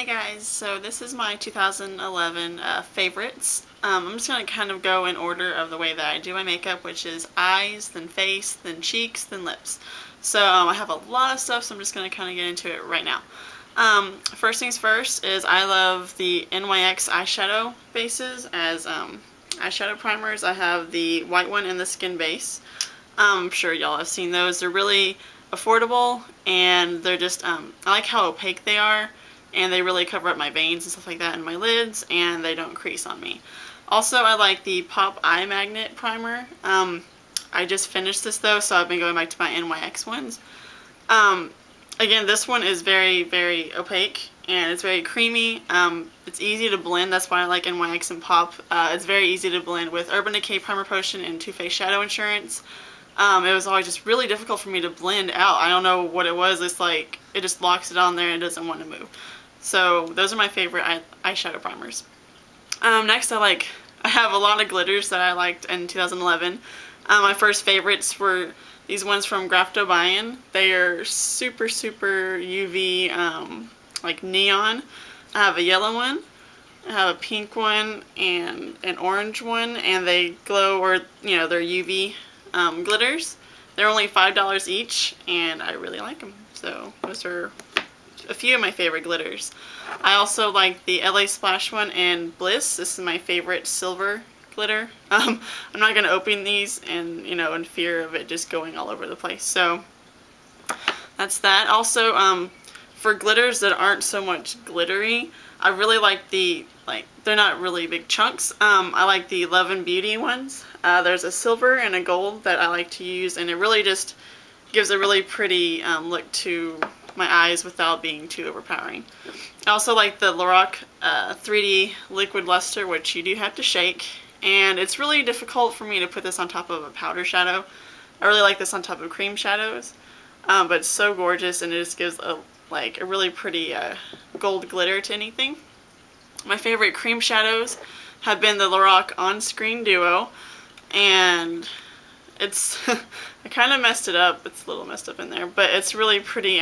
Hey guys, so this is my 2011 favorites. I'm just going to kind of go in order of the way that I do my makeup, which is eyes, then face, then cheeks, then lips. So I have a lot of stuff, so I'm just going to kind of get into it right now. First things first is I love the NYX eyeshadow bases as eyeshadow primers. I have the white one and the skin base. I'm sure y'all have seen those. They're really affordable, and they're just, I like how opaque they are, and they really cover up my veins and stuff like that in my lids, and they don't crease on me. Also, I like the Pop Eye Magnet Primer. I just finished this though, so I've been going back to my NYX ones. Again, this one is very, very opaque, and it's very creamy. It's easy to blend, that's why I like NYX and Pop. It's very easy to blend with Urban Decay Primer Potion and Too Faced Shadow Insurance. It was always just really difficult for me to blend out. I don't know what it was. It's like it just locks it on there and it doesn't want to move. So those are my favorite eyeshadow primers. Next, I have a lot of glitters that I liked in 2011. My first favorites were these ones from Graftobian. They are super, super UV, like neon. I have a yellow one, I have a pink one, and an orange one, and they glow, or you know, they're UV glitters. They're only $5 each, and I really like them. So those are a few of my favorite glitters. I also like the LA Splash one and Bliss. This is my favorite silver glitter. I'm not going to open these and, you know, in fear of it just going all over the place. So that's that. Also, for glitters that aren't so much glittery, I really like the, they're not really big chunks. I like the Love and Beauty ones. There's a silver and a gold that I like to use, and it really just gives a really pretty look to my eyes without being too overpowering. I also like the LORAC 3D Liquid Luster, which you do have to shake, and it's really difficult for me to put this on top of a powder shadow. I really like this on top of cream shadows, but it's so gorgeous, and it just gives a really pretty gold glitter to anything. My favorite cream shadows have been the LORAC On Screen Duo, and it's I kind of messed it up. It's a little messed up in there, but it's really pretty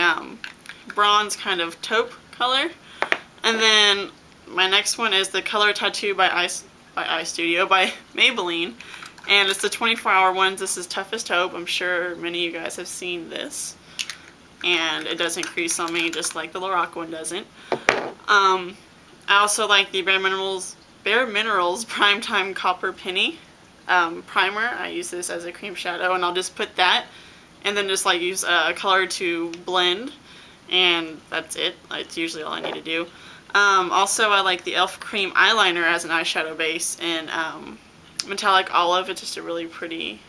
bronze kind of taupe color. And then my next one is the Color Tattoo by Maybelline, and it's the 24-hour ones. This is Tough as Taupe. I'm sure many of you guys have seen this, and it doesn't crease on me just like the LORAC one doesn't. I also like the Bare Minerals PrimeTime Copper Penny primer. I use this as a cream shadow, and I'll just put that and then just use a color to blend, and that's it. It's usually all I need to do. Also, I like the e.l.f. Cream Eyeliner as an eyeshadow base in Metallic Olive. It's just a really pretty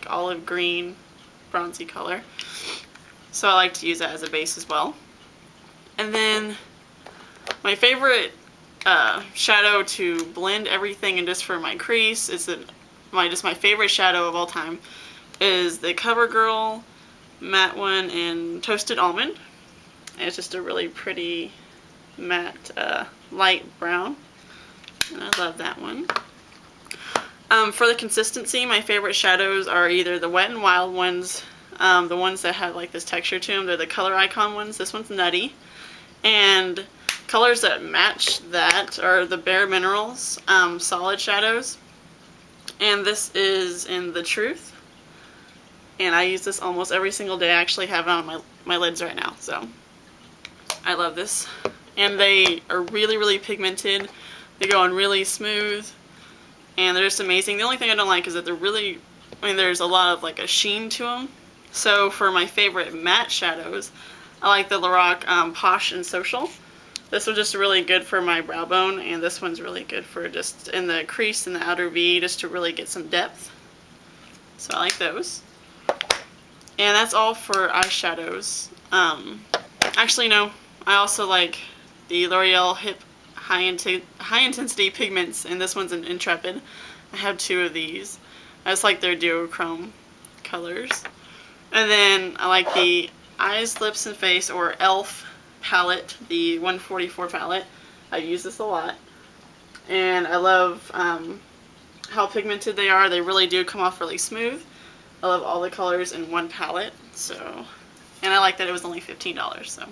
olive green bronzy color, so I like to use that as a base as well. And then my favorite shadow to blend everything and just for my crease is my favorite shadow of all time is the CoverGirl matte one in Toasted Almond. And it's just a really pretty matte light brown, and I love that one. For the consistency, my favorite shadows are either the Wet n Wild ones, the ones that have this texture to them. They're the Color Icon ones. This one's Nutty, and colors that match that are the Bare Minerals solid shadows, and this is in The Truth, and I use this almost every single day. I actually have it on my lids right now, so I love this. And they are really, really pigmented. They go on really smooth, and they're just amazing. The only thing I don't like is that they're really, there's a lot of a sheen to them. So for my favorite matte shadows, I like the LORAC Posh and Social. This was just really good for my brow bone, and this one's really good for just in the crease and the outer V, just to really get some depth. So I like those. And that's all for eyeshadows. Actually, no. I also like the LOreal HIP high intensity pigments, and this one's an Intrepid. I have two of these. I just like their duochrome colors. And then I like the Eyes, Lips, and Face, or e.l.f. palette, the 144 palette. I use this a lot, and I love how pigmented they are. They really do come off really smooth. I love all the colors in one palette, so, and I like that it was only $15, so.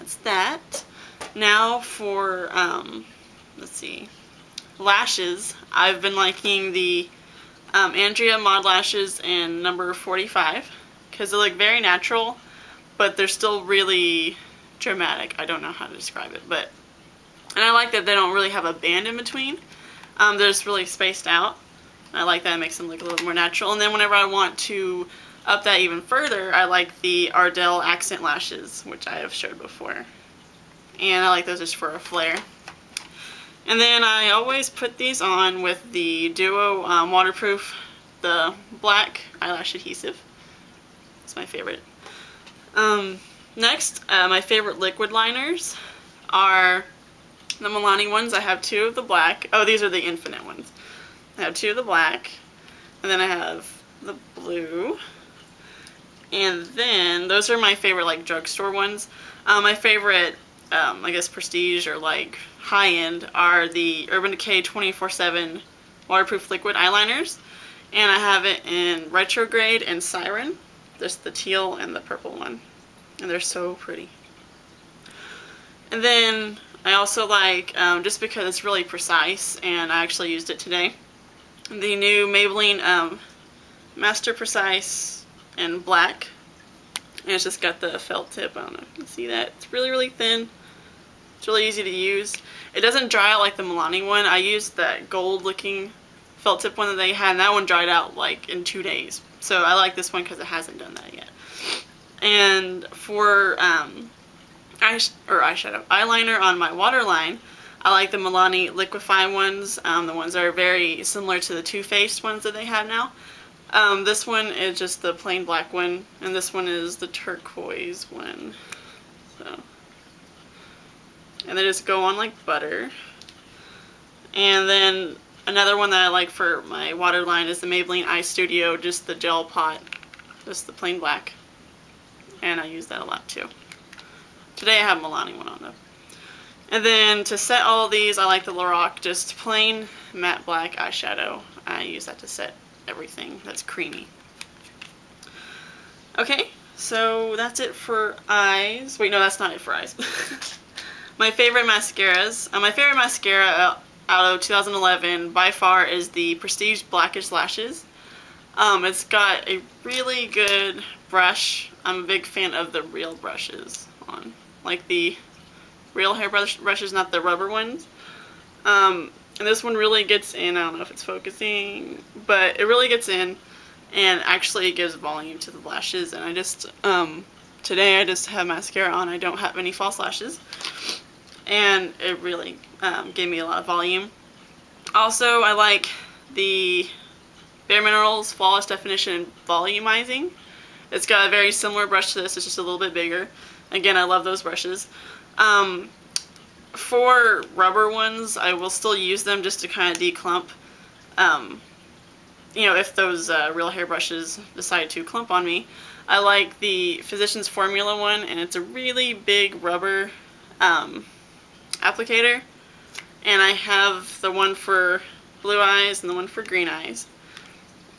that's that. Now for, let's see, lashes. I've been liking the Andrea MOD lashes in number 45 because they look very natural, but they're still really dramatic. I don't know how to describe it, and I like that they don't really have a band in between. They're just really spaced out. I like that. It makes them look a little more natural. And then whenever I want to up that even further, I like the Ardell accent lashes, which I have showed before. And I like those just for a flare. And then I always put these on with the Duo waterproof, the black eyelash adhesive. It's my favorite. Next, my favorite liquid liners are the Milani ones. I have 2 of the black. Oh, these are the infinite ones. I have 2 of the black, and then I have the blue, and then those are my favorite like drugstore ones. My favorite, I guess prestige or like high-end are the Urban Decay 24/7 waterproof liquid eyeliners, and I have it in retrograde and siren. There's the teal and the purple one, and they're so pretty. And then I also like, just because it's really precise, and I actually used it today, the new Maybelline Master Precise in black. And it's just got the felt tip. I don't know if you can see that. It's really, really thin. It's really easy to use. It doesn't dry out like the Milani one. I used that gold looking felt tip one that they had, and that one dried out like in 2 days. So I like this one because it hasn't done that yet. And for eyeliner on my waterline, I like the Milani Liquify ones, the ones that are very similar to the Too Faced ones that they have now. This one is just the plain black one, and this one is the turquoise one. So, and they just go on like butter. And then another one that I like for my waterline is the Maybelline Eye Studio, just the gel pot, just the plain black. And I use that a lot too. Today I have Milani one on though. And then to set all of these, I like the LORAC, just plain matte black eyeshadow. I use that to set everything that's creamy. Okay, so that's it for eyes. Wait, no, that's not it for eyes. My favorite mascaras. My favorite mascara out of 2011 by far is the Prestige Blackish Lashes. It's got a really good brush. I'm a big fan of the real brushes on, like the real hair brushes, not the rubber ones. And this one really gets in. I don't know if it's focusing, but it really gets in and actually gives volume to the lashes. And I just, today I just have mascara on. I don't have any false lashes. And it really gave me a lot of volume. Also, I like the Bare Minerals Flawless Definition and Volumizing. It's got a very similar brush to this, it's just a little bit bigger. Again, I love those brushes. For rubber ones, I will still use them just to kind of declump. You know, if those real hair brushes decide to clump on me. I like the Physicians Formula one, and it's a really big rubber applicator. And I have the one for blue eyes and the one for green eyes.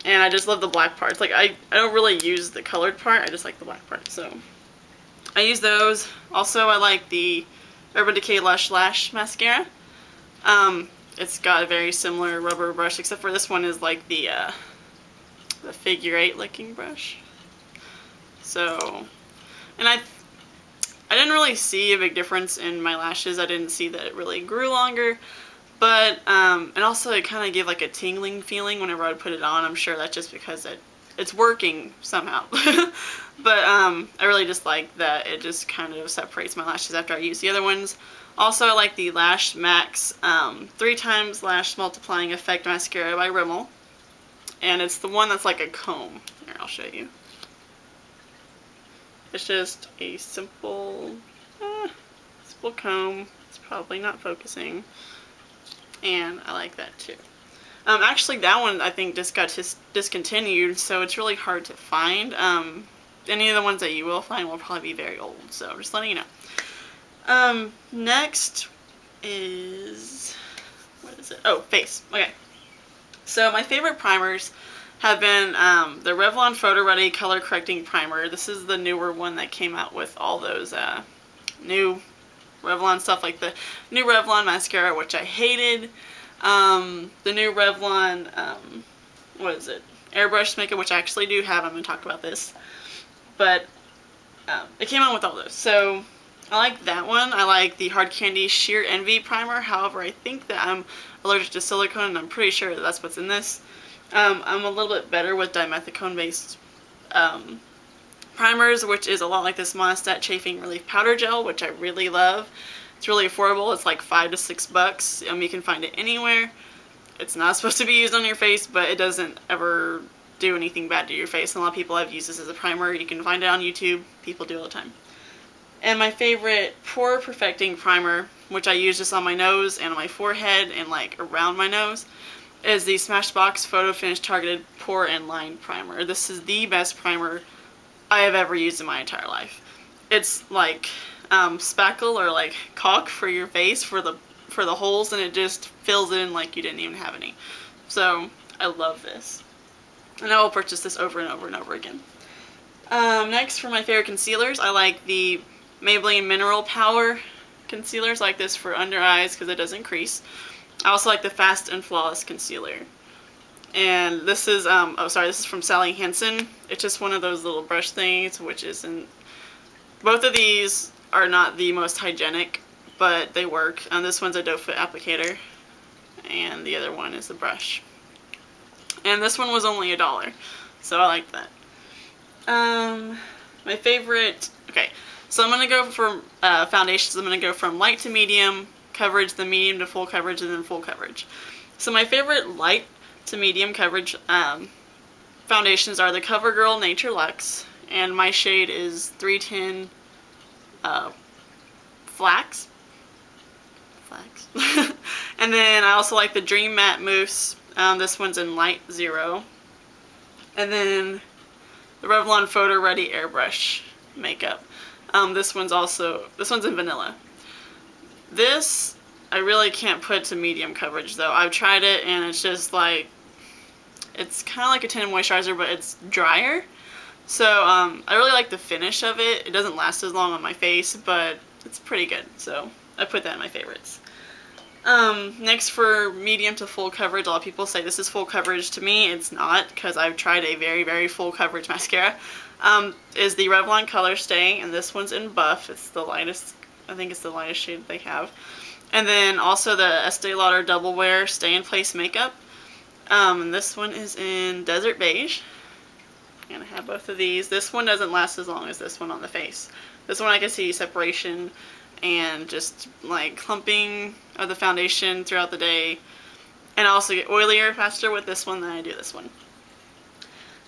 And I just love the black parts. Like, I don't really use the colored part, I just like the black part. So I use those. Also, I like the Urban Decay Lush Lash Mascara. It's got a very similar rubber brush, except for this one is like the figure 8 licking brush. So, and I didn't really see a big difference in my lashes. I didn't see that it really grew longer. But, and also it kind of gave like a tingling feeling whenever I would put it on. I'm sure that's just because it's working somehow. But I really just like that it just kind of separates my lashes after I use the other ones. Also, I like the Lash Max 3x Lash Multiplying Effect Mascara by Rimmel. And it's the one that's like a comb. Here, I'll show you. It's just a simple comb. It's probably not focusing. And I like that too. Actually, that one I think just got discontinued, so it's really hard to find. Any of the ones that you will find will probably be very old, so just letting you know. Next is, what is it? Oh, face. Okay. So my favorite primers have been the Revlon Photo Ready Color Correcting Primer. This is the newer one that came out with all those new Revlon stuff, like the new Revlon mascara, which I hated. The new Revlon, what is it? Airbrush makeup, which I actually do have. I'm going to talk about this. But it came out with all those. So I like that one. I like the Hard Candy Sheer Envy Primer. However, I think that I'm allergic to silicone, and I'm pretty sure that that's what's in this. I'm a little bit better with dimethicone-based primers, which is a lot like this Monistat Chafing Relief Powder Gel, which I really love. It's really affordable. It's like $5 to $6. You can find it anywhere. It's not supposed to be used on your face, but it doesn't ever do anything bad to your face. And a lot of people have used this as a primer. You can find it on YouTube. People do all the time. And my favorite pore perfecting primer, which I use just on my nose and on my forehead and like around my nose, is the Smashbox Photo Finish Targeted Pore and Line Primer. This is the best primer I have ever used in my entire life. It's like spackle or like caulk for your face for the holes, and it just fills it in like you didn't even have any. So I love this, and I will purchase this over and over and over again. Next, for my favorite concealers, I like the Maybelline Mineral Power concealers, like this for under eyes because it doesn't crease. I also like the Fast and Flawless Concealer. And this is, this is from Sally Hansen. It's just one of those little brush things, which isn't, both of these are not the most hygienic, but they work. This one's a doe foot applicator, and the other one is the brush. And this one was only $1, so I like that. My favorite, okay, so I'm going to go for foundations. I'm going to go from light to medium coverage, then medium to full coverage, and then full coverage. So my favorite light to medium coverage foundations are the CoverGirl Nature Luxe, and my shade is 310 Flax. And then I also like the Dream Matte Mousse. This one's in light 0. And then the Revlon Photo Ready Airbrush makeup. This one's in vanilla. This I really can't put to medium coverage though. I've tried it and it's just like, it's kind of like a tinted moisturizer, but it's drier. So I really like the finish of it. It doesn't last as long on my face, but it's pretty good. So I put that in my favorites. Next, for medium to full coverage, a lot of people say this is full coverage. To me, it's not, because I've tried a very, very full coverage mascara. Is the Revlon Color Stay, and this one's in Buff. It's the lightest, I think it's the lightest shade they have. And then also the Estee Lauder Double Wear Stay in Place Makeup. And this one is in Desert Beige. And I have both of these. This one doesn't last as long as this one on the face. This one I can see separation and just like clumping of the foundation throughout the day. And I also get oilier faster with this one than I do this one.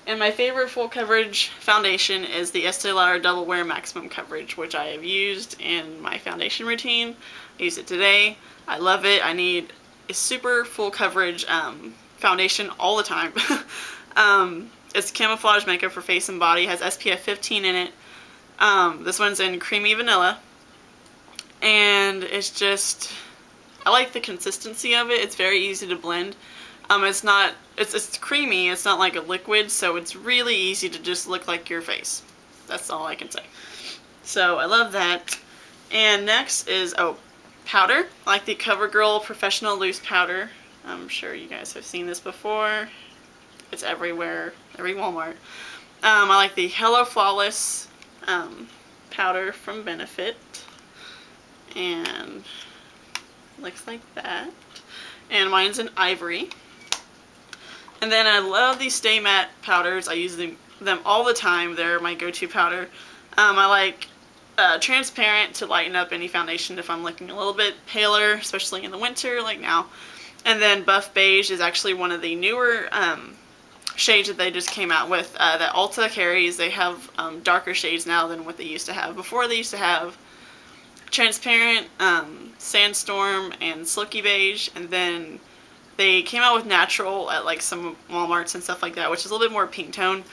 And my favorite full coverage foundation is the Estee Lauder Double Wear Maximum Coverage, which I have used in my foundation routine. I used it today. I love it. I need a super full coverage foundation all the time. It's camouflage makeup for face and body. It has SPF 15 in it. This one's in Creamy Vanilla. And it's just, I like the consistency of it. It's very easy to blend. It's creamy. It's not like a liquid, so it's really easy to just look like your face. That's all I can say. So I love that. And next is, powder. I like the CoverGirl Professional Loose Powder. I'm sure you guys have seen this before. It's everywhere, every Walmart. I like the Hello Flawless powder from Benefit. And looks like that. And mine's in Ivory. And then I love these Stay Matte powders. I use them all the time. They're my go-to powder. I like transparent to lighten up any foundation if I'm looking a little bit paler, especially in the winter like now. And then Buff Beige is actually one of the newer shades that they just came out with that Ulta carries. They have darker shades now than what they used to have. Before, they used to have transparent, Sandstorm, and Silky Beige, and then they came out with natural at like some Walmarts and stuff like that, which is a little bit more pink tone.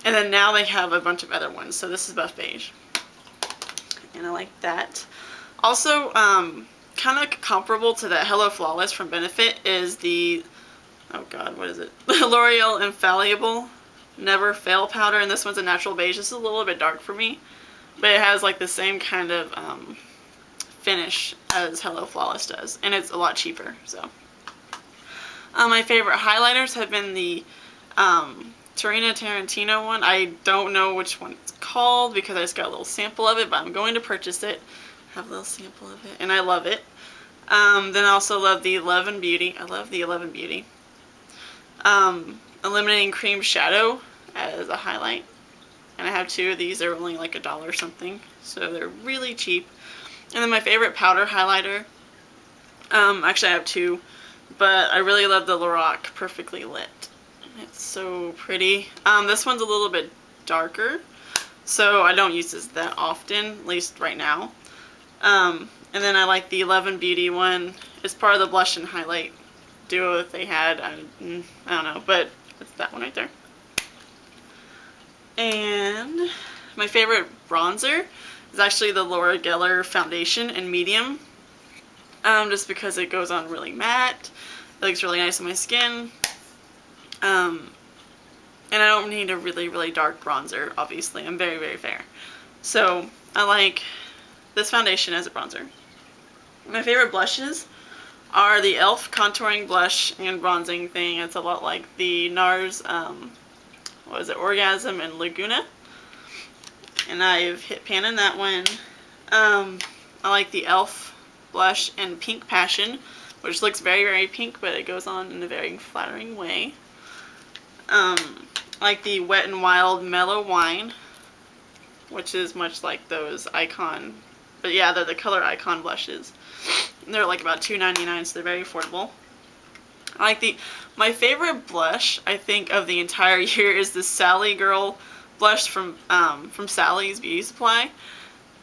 And then now they have a bunch of other ones. So this is Buff Beige, and I like that. Also, kind of comparable to that Hello Flawless from Benefit is the, oh god, what is it? L'Oreal Infallible Never Fail powder, and this one's a natural beige. This is a little bit dark for me, but it has like the same kind of finish as Hello Flawless does, and it's a lot cheaper. So my favorite highlighters have been the Tarina Tarantino one. I don't know which one it's called because I just got a little sample of it, but I'm going to purchase it. I have a little sample of it, and I love it. Then I also love the 11 Beauty. I love the 11 Beauty. Illuminating Cream Shadow as a highlight. And I have two of these. They're only like $1 or something, so they're really cheap. And then my favorite powder highlighter. Actually I have two, but I really love the LORAC Perfectly Lit. It's so pretty. This one's a little bit darker, so I don't use this that often, at least right now. And then I like the 11 Beauty one. It's part of the blush and highlight duo that they had. I don't know, but it's that one right there. And my favorite bronzer is actually the Laura Geller Foundation in medium. Just because it goes on really matte. It looks really nice on my skin. And I don't need a really, really dark bronzer, obviously. I'm very, very fair. So I like this foundation as a bronzer. My favorite blushes are the e.l.f. contouring blush and bronzing thing. It's a lot like the NARS, what is it, Orgasm and Laguna. And I've hit pan in that one. I like the e.l.f. blush and Pink Passion, which looks very, very pink, but it goes on in a very flattering way. I like the Wet n Wild Mellow Wine, which is much like those Icon, but yeah, they're the color Icon blushes. They're like about $2.99, so they're very affordable. I like my favorite blush, I think, of the entire year is the Sally Girl blush from Sally's Beauty Supply.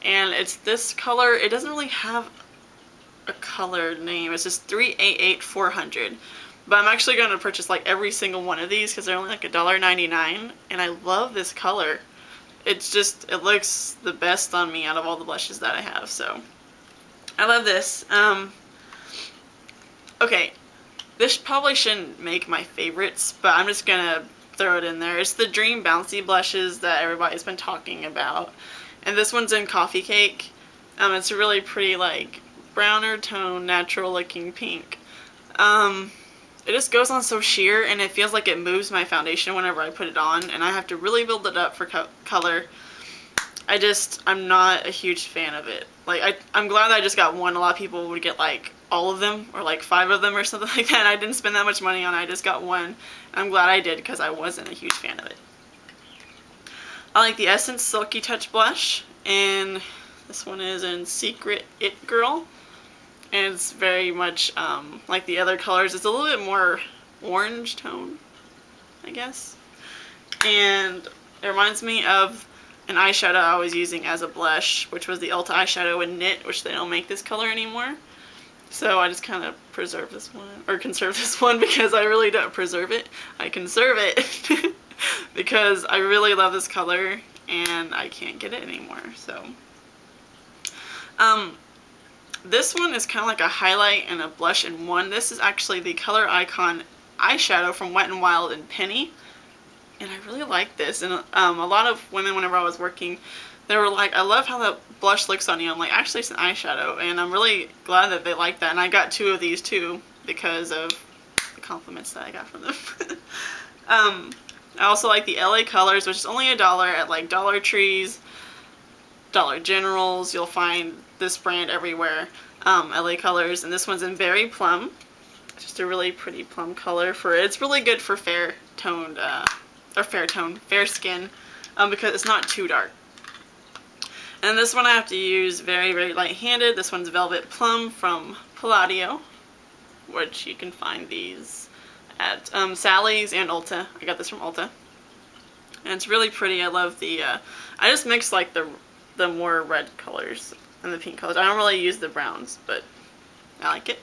And it's this color. It doesn't really have a color name. It's just 388-400. But I'm actually going to purchase like every single one of these because they're only like $1.99. And I love this color. It's just, it looks the best on me out of all the blushes that I have. So I love this. Okay, this probably shouldn't make my favorites, but I'm just going to throw it in there. It's the Dream Bouncy blushes that everybody's been talking about. And this one's in Coffee Cake. It's a really pretty, like, browner tone, natural looking pink. It just goes on so sheer, and it feels like it moves my foundation whenever I put it on, and I have to really build it up for color. I'm not a huge fan of it. Like, I'm glad that I just got one. A lot of people would get, like, all of them, or like 5 of them or something like that. I didn't spend that much money on it. I just got one. I'm glad I did, because I wasn't a huge fan of it. I like the Essence Silky Touch blush, and this one is in Secret It Girl. And it's very much like the other colors. It's a little bit more orange tone, I guess. And it reminds me of an eyeshadow I was using as a blush, which was the Ulta eyeshadow in Knit, which they don't make this color anymore. So I just kind of preserve this one, or conserve this one, because I really don't preserve it. I conserve it because I really love this color and I can't get it anymore. So this one is kind of like a highlight and a blush in one. This is actually the Color Icon eyeshadow from Wet n Wild and Penny. And I really like this. And a lot of women, whenever I was working, they were like, I love how the blush looks on you. I'm like, actually it's an eyeshadow. And I'm really glad that they like that. And I got 2 of these too because of the compliments that I got from them. I also like the LA Colors, which is only $1 at like Dollar Trees, Dollar Generals. You'll find this brand everywhere. LA Colors, and this one's in Berry Plum. Just a really pretty plum color it's really good for fair skin, because it's not too dark. And this one I have to use very, very light-handed. This one's Velvet Plum from Palladio, which you can find these at Sally's and Ulta. I got this from Ulta. And it's really pretty. I love the, I just mix like the more red colors and the pink colors. I don't really use the browns, but I like it.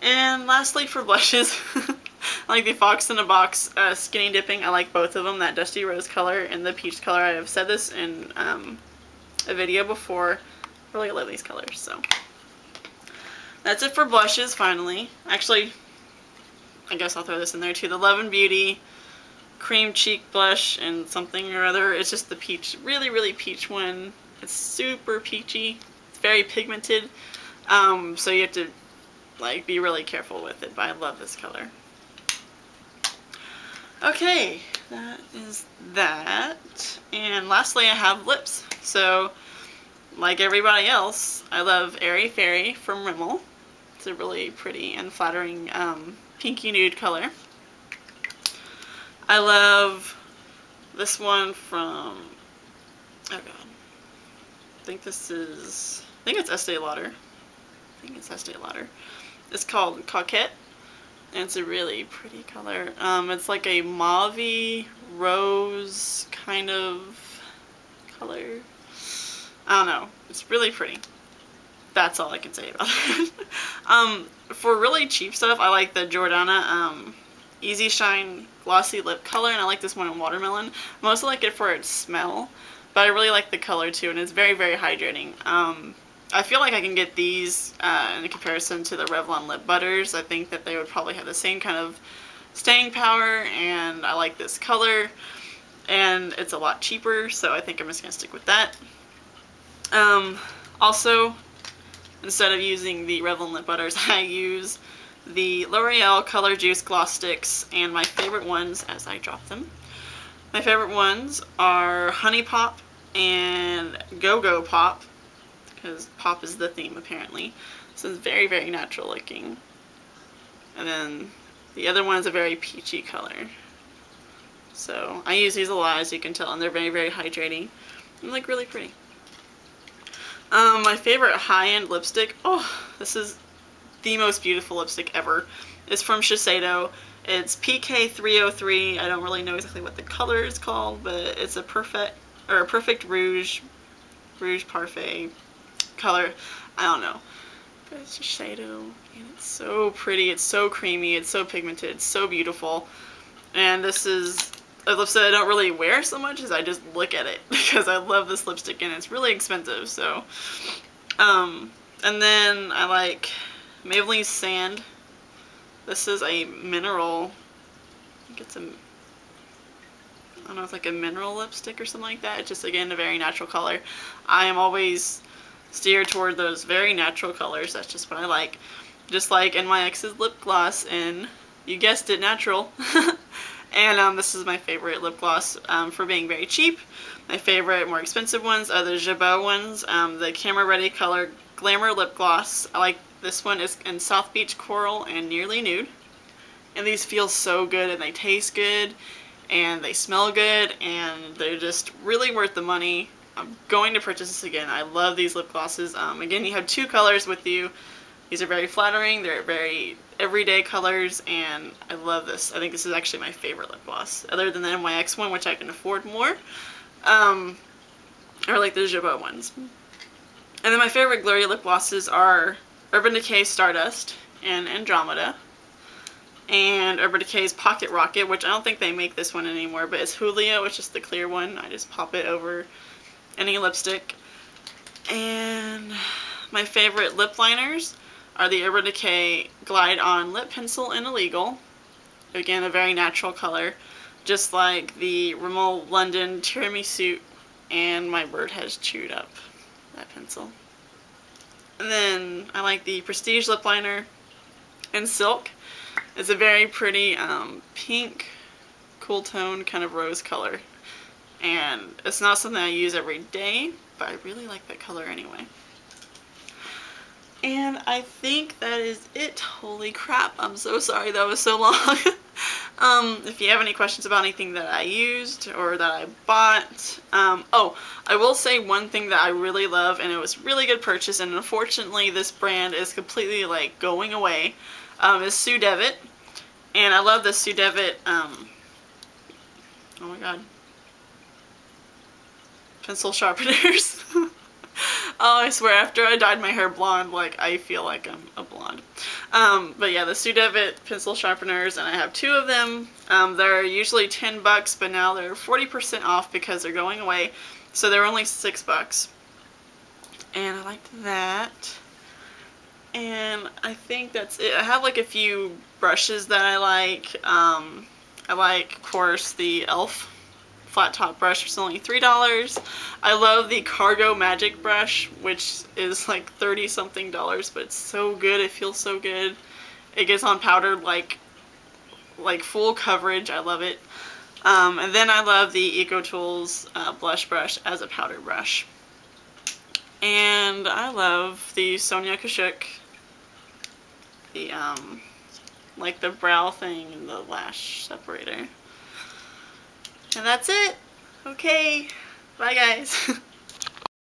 And lastly, for blushes, I like the Fox in a Box Skinny Dipping. I like both of them, that Dusty Rose color and the peach color. I have said this in a video before. I really love these colors, so that's it for blushes, finally. Actually, I guess I'll throw this in there too. The Love and Beauty Cream Cheek Blush and something or other. It's just the peach, really, really peach one. It's super peachy. It's very pigmented, so you have to like be really careful with it, but I love this color. Okay, that is that. And lastly, I have lips. So, like everybody else, I love Airy Fairy from Rimmel. It's a really pretty and flattering pinky nude color. I love this one from, oh god, I think it's Estee Lauder. It's called Coquette, and it's a really pretty color. It's like a mauve-y rose kind of color. I don't know. It's really pretty. That's all I can say about it. For really cheap stuff, I like the Jordana Easy Shine Glossy Lip color, and I like this one in Watermelon. I mostly like it for its smell, but I really like the color too, and it's very, very hydrating. I feel like I can get these in comparison to the Revlon Lip Butters. I think that they would probably have the same kind of staying power, and I like this color, and it's a lot cheaper, so I think I'm just going to stick with that. Also, instead of using the Revlon Lip Butters, I use the L'Oreal Color Juice Gloss Sticks, and my favorite ones, as I drop them, my favorite ones are Honey Pop and Go Go Pop, because pop is the theme apparently. So it's very, very natural looking. And then the other one is a very peachy color. So I use these a lot, as you can tell, and they're very, very hydrating and like really pretty. My favorite high-end lipstick, oh, this is the most beautiful lipstick ever. It's from Shiseido. It's PK303. I don't really know exactly what the color is called, but it's a perfect rouge parfait color. I don't know, but it's Shiseido, and it's so pretty, it's so creamy, it's so pigmented, it's so beautiful. And this is a lipstick I don't really wear so much as I just look at it, because I love this lipstick and it's really expensive. So and then I like Maybelline Sand. This is a mineral, I think it's a, I don't know, it's like a mineral lipstick or something like that. It's just, again, a very natural color. I am always steered toward those very natural colors. That's just what I like. Just like NYX's lip gloss in, you guessed it, natural. And this is my favorite lip gloss for being very cheap. My favorite more expensive ones are the Jabot ones, the Camera Ready Color Glamour Lip Gloss. I like this one. It's in South Beach Coral and Nearly Nude. And these feel so good, and they taste good, and they smell good, and they're just really worth the money. I'm going to purchase this again. I love these lip glosses. Again, you have two colors with you. These are very flattering. They're very everyday colors, and I love this. I think this is actually my favorite lip gloss, other than the NYX one, which I can afford more. Or like the Jabot ones. And then my favorite glittery lip glosses are Urban Decay Stardust and Andromeda. And Urban Decay's Pocket Rocket, which I don't think they make this one anymore, but it's Julio, which is the clear one. I just pop it over any lipstick. And my favorite lip liners are the Urban Decay Glide On Lip Pencil in Illegal. Again, a very natural color, just like the Rimmel London Tiramisu, and my bird has chewed up that pencil. And then I like the Prestige lip liner in Silk. It's a very pretty pink, cool tone kind of rose color. And it's not something I use every day, but I really like that color anyway. And I think that is it. Holy crap, I'm so sorry that was so long. If you have any questions about anything that I used or that I bought. Oh, I will say one thing that I really love, and it was really good purchase, and unfortunately this brand is completely like going away, is Sue Devitt. And I love the Sue Devitt, oh my god, pencil sharpeners. Oh, I swear, after I dyed my hair blonde, like, I feel like I'm a blonde. But yeah, the Sue Devitt pencil sharpeners, and I have two of them. They're usually $10, but now they're 40% off because they're going away. So they're only $6. And I liked that. And I think that's it. I have like a few brushes that I like. I like, of course, the e.l.f. flat top brush, which is only $3. I love the Cargo Magic brush, which is like 30 something dollars, but it's so good. It feels so good. It gets on powder like full coverage. I love it. And then I love the EcoTools blush brush as a powder brush. And I love the Sonia Kashuk, the like the brow thing and the lash separator. And that's it. Okay, bye guys.